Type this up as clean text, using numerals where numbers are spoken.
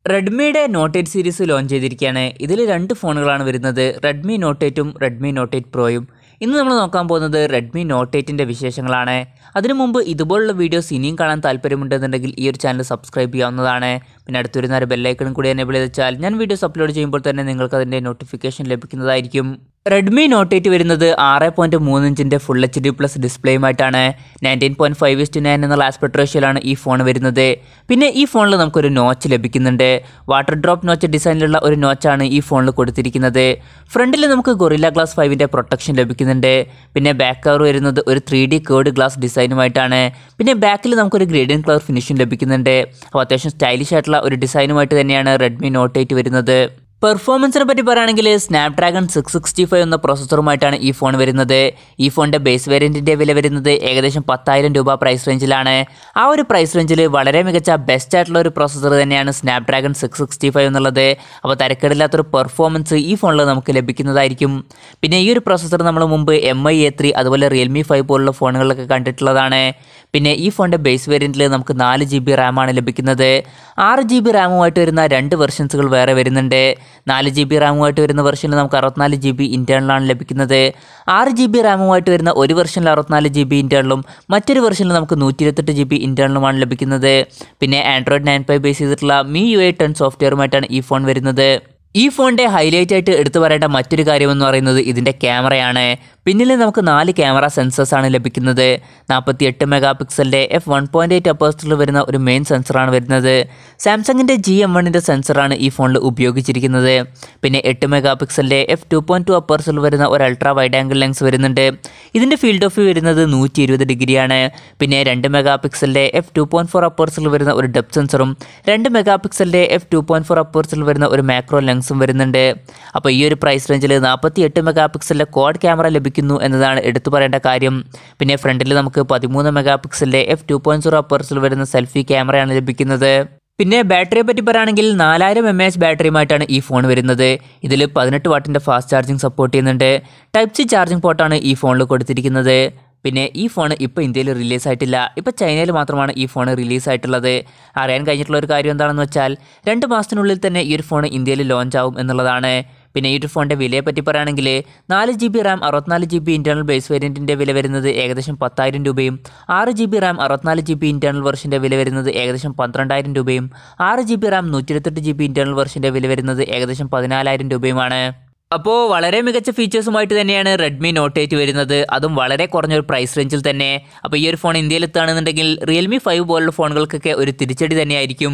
റെഡ്മിയുടെ not 8 series launch ചെയ്തിരിക്കുകയാണ്. ഇതിൽ രണ്ട് ഫോണുകളാണ് വരുന്നത്, റെഡ്മി നോട്ട് 8ഉം റെഡ്മി നോട്ട് 8 പ്രോയും. ഇന്ന് നമ്മൾ നോക്കാൻ പോകുന്നത് റെഡ്മി നോട്ട് 8ൻ്റെ വിശേഷങ്ങളാണ്. അതിനു മുമ്പ് ഇതുപോലുള്ള വീഡിയോസ് ഇനിയും കാണാൻ താല്പര്യമുണ്ടെന്നുണ്ടെങ്കിൽ ഈ ഒരു ചാനൽ സബ്സ്ക്രൈബ് ചെയ്യാവുന്നതാണ്. പിന്നെ അടുത്തൊരു നേരം ബെല്ലൈക്കണും കൂടി എനേബിൾ ചെയ്ത് വെച്ചാൽ ഞാൻ വീഡിയോസ് അപ്ലോഡ് ചെയ്യുമ്പോൾ തന്നെ നിങ്ങൾക്ക് അതിൻ്റെ നോട്ടിഫിക്കേഷൻ ലഭിക്കുന്നതായിരിക്കും. റെഡ്മി നോട്ട് 8 വരുന്നത് 6.3 ഇഞ്ചിൻ്റെ ഫുൾ HD+ ഡിസ്പ്ലേയുമായിട്ടാണ്. 19.5:9 എന്നുള്ള ആസ്പെക്ട് റേഷ്യോയിലാണ് ഈ ഫോൺ വരുന്നത്. പിന്നെ ഈ ഫോണിൽ നമുക്കൊരു നോച്ച് ലഭിക്കുന്നുണ്ട്. വാട്ടർ ഡ്രോപ്പ് നോച്ച് ഡിസൈനിലുള്ള ഒരു നോച്ചാണ് ഈ ഫോണിൽ കൊടുത്തിരിക്കുന്നത്. ഫ്രണ്ടിൽ നമുക്ക് ഗൊറില്ല ഗ്ലാസ് 5ൻ്റെ പ്രൊട്ടക്ഷൻ ലഭിക്കുന്നുണ്ട്. പിന്നെ ബാക്ക് കവർ വരുന്നത് ഒരു 3D കേർഡ് ഗ്ലാസ് ഡിസൈനുമായിട്ടാണ്. പിന്നെ ബാക്കിൽ നമുക്കൊരു ഗ്രേഡിയൻ കളർ ഫിനിഷും ലഭിക്കുന്നുണ്ട്. അപ്പോൾ അത്യാവശ്യം സ്റ്റൈലിഷ് ആയിട്ടുള്ള ഒരു ഡിസൈനുമായിട്ട് തന്നെയാണ് റെഡ്മി നോട്ട് 8 വരുന്നത്. പെർഫോമൻസിനെ പറ്റി പറയുകയാണെങ്കിൽ സ്നാപ്ഡ്രാഗൺ 665 എന്ന പ്രോസസ്സറുമായിട്ടാണ് ഈ ഫോൺ വരുന്നത്. ഈ ഫോണിൻ്റെ ബേസ് വേരിയൻറ്റിൻ്റെ വില വരുന്നത് ഏകദേശം 10,000 രൂപ പ്രൈസ് റേഞ്ചിലാണ്. ആ ഒരു പ്രൈസ് റേഞ്ചിൽ വളരെ മികച്ച ബെസ്റ്റ് ആയിട്ടുള്ള ഒരു പ്രോസസ്സർ തന്നെയാണ് സ്നാപ്ഡ്രാഗൺ 665 എന്നുള്ളത്. അപ്പോൾ തരക്കേടില്ലാത്തൊരു പെർഫോമൻസ് ഈ ഫോണിൽ നമുക്ക് ലഭിക്കുന്നതായിരിക്കും. പിന്നെ ഈ ഒരു പ്രോസസ്സർ നമ്മൾ മുമ്പ് MI A3 അതുപോലെ Realme 5 പോലുള്ള ഫോണുകളിലൊക്കെ കണ്ടിട്ടുള്ളതാണ്. പിന്നെ ഈ ഫോണിൻ്റെ ബേസ് വേരിയൻറ്റിൽ നമുക്ക് 4 GB റാമാണ് ലഭിക്കുന്നത്. 6 GB റാമുമായിട്ട് വരുന്ന രണ്ട് വെർഷൻസുകൾ വേറെ വരുന്നുണ്ട്. 4 GB റാമുമായിട്ട് വരുന്ന വെർഷനിൽ നമുക്ക് 64 GB ഇൻറ്റേർണലാണ് ലഭിക്കുന്നത്. 6 GB റാമുമായിട്ട് വരുന്ന ഒരു വെർഷനിൽ 64 GB ഇൻറ്റേർണലും മറ്റൊരു വെർഷനിൽ നമുക്ക് 128 GB ഇൻറ്റേർണലുമാണ് ലഭിക്കുന്നത്. പിന്നെ ആൻഡ്രോയിഡ് 9 ബേസ് ചെയ്തിട്ടുള്ള MIUI 10 സോഫ്റ്റ്വെയറുമായിട്ടാണ് ഈ ഫോൺ വരുന്നത്. ഈ ഫോണിൻ്റെ ഹൈലൈറ്റ് ആയിട്ട് എടുത്തു പറയേണ്ട മറ്റൊരു കാര്യമെന്ന് പറയുന്നത് ഇതിൻ്റെ ക്യാമറയാണ്. പിന്നിൽ നമുക്ക് 4 ക്യാമറ സെൻസേഴ്സാണ് ലഭിക്കുന്നത്. 48 മെഗാ പിക്സലിൻ്റെ f1.8 അപ്പേഴ്ച്ചറിൽ വരുന്ന ഒരു മെയിൻ സെൻസറാണ് വരുന്നത്. സാംസങ്ങിൻ്റെ GM1ൻ്റെ സെൻസറാണ് ഈ ഫോണിൽ ഉപയോഗിച്ചിരിക്കുന്നത്. പിന്നെ 8 മെഗാ പിക്സലിൻ്റെ f2.2 അപ്പേഴ്ച്ചറിൽ വരുന്ന ഒരു അൾട്രാ വൈഡ് ആംഗിൾ ലെൻസ് വരുന്നുണ്ട്. ഇതിൻ്റെ ഫീൽഡ് ഓഫ് വ്യൂ വരുന്നത് 120 ഡിഗ്രിയാണ്. പിന്നെ 2 മെഗാ പിക്സലിൻ്റെ f2.4 അപ്പേഴ്ച്ചറിൽ വരുന്ന ഒരു ഡെപ്ത് സെൻസറും 2 മെഗാ പിക്സലിൻ്റെ f2.4 അപ്പേഴ്ച്ചറിൽ വരുന്ന ഒരു മാക്രോ ലെൻസും വരുന്നുണ്ട്. അപ്പോൾ ഈ ഒരു പ്രൈസ് റേഞ്ചിൽ 48 മെഗാ പിക്സലിൻ്റെ ക്വാഡ് ക്യാമറ ലഭിക്കുന്നു എന്നതാണ് എടുത്തു പറയേണ്ട കാര്യം. പിന്നെ ഫ്രണ്ടിൽ നമുക്ക് 13 മെഗാ പിക്സലിൻ്റെ f2.0 അപ്പേഴ്ച്ചറിൽ വരുന്ന സെൽഫി ക്യാമറയാണ് ലഭിക്കുന്നത്. പിന്നെ ബാറ്ററിയെ പറ്റി പറയുകയാണെങ്കിൽ 4000 mAh ബാറ്ററിയുമായിട്ടാണ് ഈ ഫോൺ വരുന്നത്. ഇതിൽ 18 വാട്ടിൻ്റെ ഫാസ്റ്റ് ചാർജിങ് സപ്പോർട്ട് ചെയ്യുന്നുണ്ട്. ടൈപ്പ് C ചാർജിങ് പോർട്ടാണ് ഈ ഫോണിൽ കൊടുത്തിരിക്കുന്നത്. പിന്നെ ഈ ഫോൺ ഇപ്പോൾ ഇന്ത്യയിൽ റിലീസായിട്ടില്ല. ഇപ്പോൾ ചൈനയിൽ മാത്രമാണ് ഈ ഫോൺ റിലീസായിട്ടുള്ളത്. അറിയാൻ കഴിഞ്ഞിട്ടുള്ള ഒരു കാര്യം എന്താണെന്ന് വെച്ചാൽ 2 മാസത്തിനുള്ളിൽ തന്നെ ഈ ഒരു ഫോൺ ഇന്ത്യയിൽ ലോഞ്ച് ആവും എന്നുള്ളതാണ്. പിന്നെ ഈ ഒരു ഫോണിൻ്റെ വിലയെ പറ്റി പറയുകയാണെങ്കിൽ 4 GB RAM 64 GB internal base വേരിയൻറ്റിൻ്റെ വില വരുന്നത് ഏകദേശം 10,000 രൂപയും 6 GB റാം 64 GB ഇൻറ്റേർണൽ വെർഷൻ്റെ വില വരുന്നത് ഏകദേശം 12,000 രൂപയും 6 GB റാം 128 GB ഇൻറ്റേർണൽ വെർഷൻ്റെ വില വരുന്നത് ഏകദേശം 14,000 രൂപയുമാണ്. അപ്പോൾ വളരെ മികച്ച ഫീച്ചേഴ്സുമായിട്ട് തന്നെയാണ് റെഡ്മി നോട്ട് 8 വരുന്നത്, അതും വളരെ കുറഞ്ഞൊരു പ്രൈസ് റേഞ്ചിൽ തന്നെ. അപ്പോൾ ഈ ഒരു ഫോൺ ഇന്ത്യയിൽ എത്തുകയാണെന്നുണ്ടെങ്കിൽ Realme 5 പോലുള്ള ഫോണുകൾക്കൊക്കെ ഒരു തിരിച്ചടി തന്നെയായിരിക്കും.